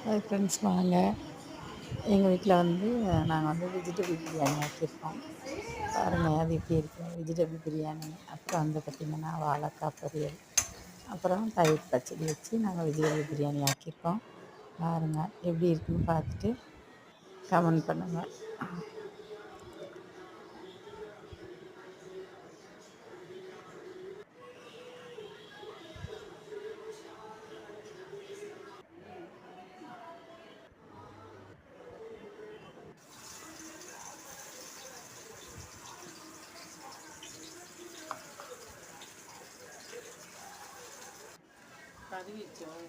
Hi friends, வாங்க. எங்கள் வீட்டில் நாங்கள் வெஜிடபிள் பிரியாணி ஆக்கியிருக்கோம். பாருங்கள் அது எப்படி இருக்குது வெஜிடபிள் பிரியாணி. அப்புறம் பார்த்திங்கன்னா வாழைக்காய் பொரியல், அப்புறம் தயிர் பச்சடி வச்சு நாங்கள் வெஜிடபிள் பிரியாணி ஆக்கியிருக்கோம். பாருங்கள் எப்படி இருக்குன்னு பார்த்துட்டு கமெண்ட் பண்ணுங்கள். கறி வச்சோம்.